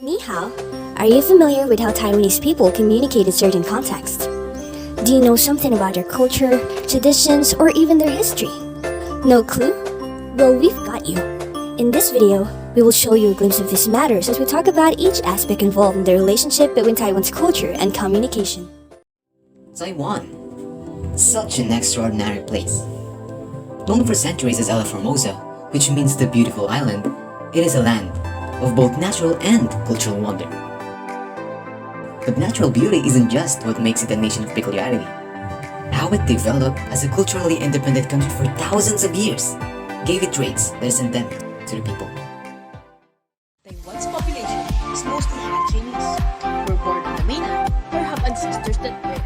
Ni hao. Are you familiar with how Taiwanese people communicate in certain contexts? Do you know something about their culture, traditions, or even their history? No clue? Well, we've got you. In this video, we will show you a glimpse of these matters as we talk about each aspect involved in the relationship between Taiwan's culture and communication. Taiwan. Such an extraordinary place. Known for centuries as Ella Formosa, which means the beautiful island, it is a land of both natural and cultural wonder. But natural beauty isn't just what makes it a nation of peculiarity. How it developed as a culturally independent country for thousands of years gave it traits that is endemic to the people. Taiwan's population is mostly Han Chinese, who were born on the mainland or have ancestors that were.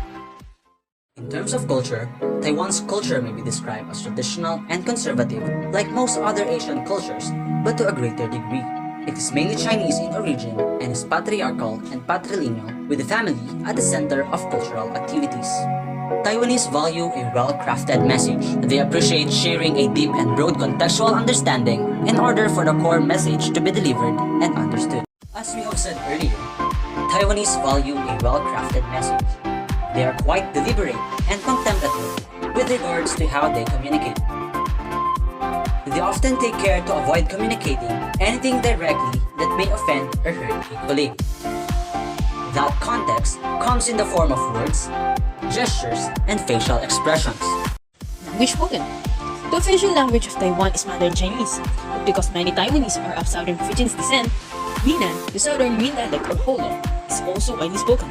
In terms of culture, Taiwan's culture may be described as traditional and conservative like most other Asian cultures, but to a greater degree. It is mainly Chinese in origin and is patriarchal and patrilineal, with the family at the center of cultural activities. Taiwanese value a well-crafted message. They appreciate sharing a deep and broad contextual understanding in order for the core message to be delivered and understood. As we have said earlier, Taiwanese value a well-crafted message. They are quite deliberate and contemplative with regards to how they communicate. They often take care to avoid communicating anything directly that may offend or hurt a colleague. That context comes in the form of words, gestures, and facial expressions. Language spoken. The official language of Taiwan is Mandarin Chinese, but because many Taiwanese are of Southern Fijian's descent, Minnan, the Southern Main dialect or Holo, is also widely spoken.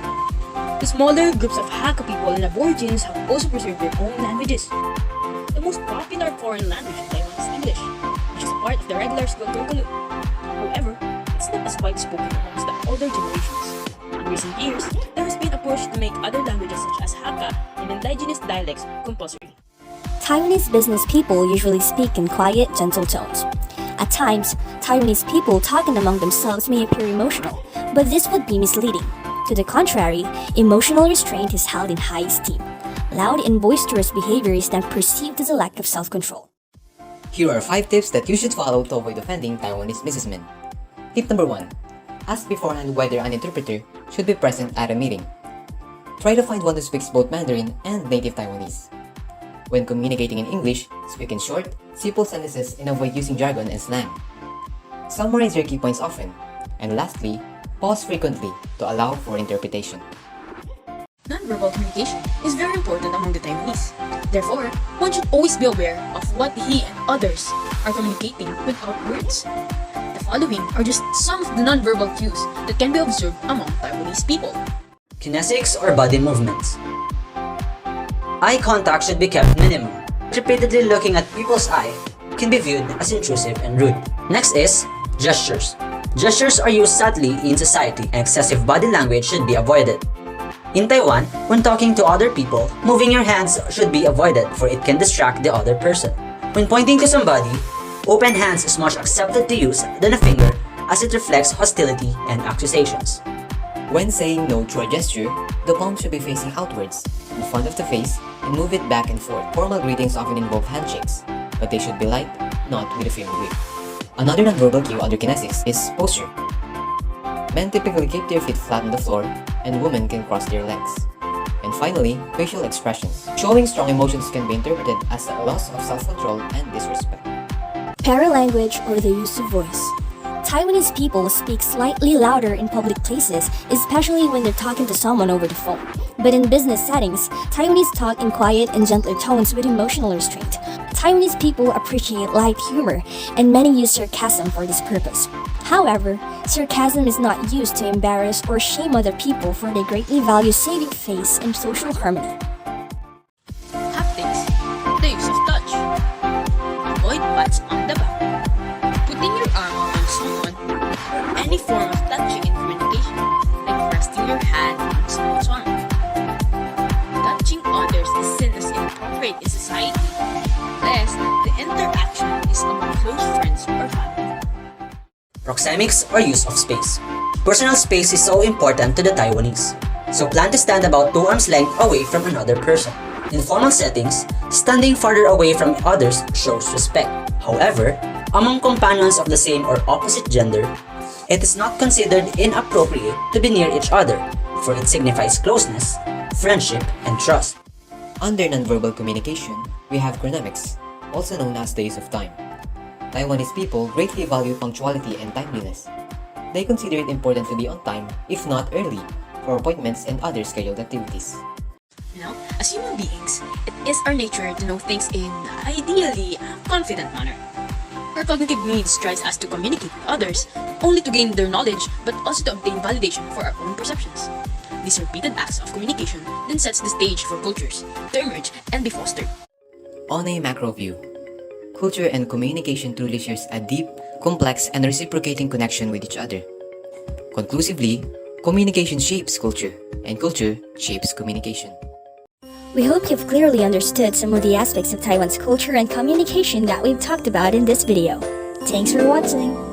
The smaller groups of Hakka people and Aborigines have also preserved their own languages. The most popular foreign language in Taiwan is English, which is part of the regular school curriculum. However, it's not as widely spoken amongst the older generations. In recent years, there has been a push to make other languages such as Hakka and indigenous dialects compulsory. Taiwanese business people usually speak in quiet, gentle tones. At times, Taiwanese people talking among themselves may appear emotional, but this would be misleading. To the contrary, emotional restraint is held in high esteem. Loud and boisterous behavior is then perceived as a lack of self-control. Here are 5 tips that you should follow to avoid offending Taiwanese businessmen. Tip number 1. Ask beforehand whether an interpreter should be present at a meeting. Try to find one who speaks both Mandarin and native Taiwanese. When communicating in English, speak in short, simple sentences and avoid using jargon and slang. Summarize your key points often. And lastly, pause frequently to allow for interpretation. Non-verbal communication is very important among the Taiwanese. Therefore, one should always be aware of what he and others are communicating without words. The following are just some of the non-verbal cues that can be observed among Taiwanese people. Kinesics or body movements. Eye contact should be kept minimum. Repeatedly looking at people's eye can be viewed as intrusive and rude. Next is gestures. Gestures are used subtly in society and excessive body language should be avoided. In Taiwan, when talking to other people, moving your hands should be avoided for it can distract the other person. When pointing to somebody, open hands is much accepted to use than a finger as it reflects hostility and accusations. When saying no through a gesture, the palm should be facing outwards, in front of the face, and move it back and forth. Formal greetings often involve handshakes, but they should be light, not with a firm grip. Another nonverbal cue under kinesics is posture. Men typically keep their feet flat on the floor, and women can cross their legs. And finally, facial expressions. Showing strong emotions can be interpreted as a loss of self-control and disrespect. Paralanguage or the use of voice. Taiwanese people speak slightly louder in public places, especially when they're talking to someone over the phone. But in business settings, Taiwanese talk in quiet and gentler tones with emotional restraint. Taiwanese people appreciate light humor, and many use sarcasm for this purpose. However, sarcasm is not used to embarrass or shame other people, for they greatly value saving face and social harmony. Haptics. The use of touch. Avoid pats on the back. Putting your arm on someone or any form of touching in communication, like resting your hand on someone's arm. Touching others is seen as inappropriate in society, unless the interaction is among close friends or family. Proxemics or use of space. Personal space is so important to the Taiwanese, so plan to stand about 2 arms length away from another person. In formal settings, standing farther away from others shows respect. However, among companions of the same or opposite gender, It is not considered inappropriate to be near each other, for it signifies closeness, friendship, and trust. Under nonverbal communication, we have chronemics, also known as days of time. Taiwanese people greatly value punctuality and timeliness. They consider it important to be on time, if not early, for appointments and other scheduled activities. As human beings, it is our nature to know things in, ideally, a confident manner. Our cognitive needs drives us to communicate with others, only to gain their knowledge, but also to obtain validation for our own perceptions. These repeated acts of communication then sets the stage for cultures to emerge and be fostered. On a macro view, culture and communication truly shares a deep, complex, and reciprocating connection with each other. Conclusively, communication shapes culture, and culture shapes communication. We hope you've clearly understood some of the aspects of Taiwan's culture and communication that we've talked about in this video. Thanks for watching!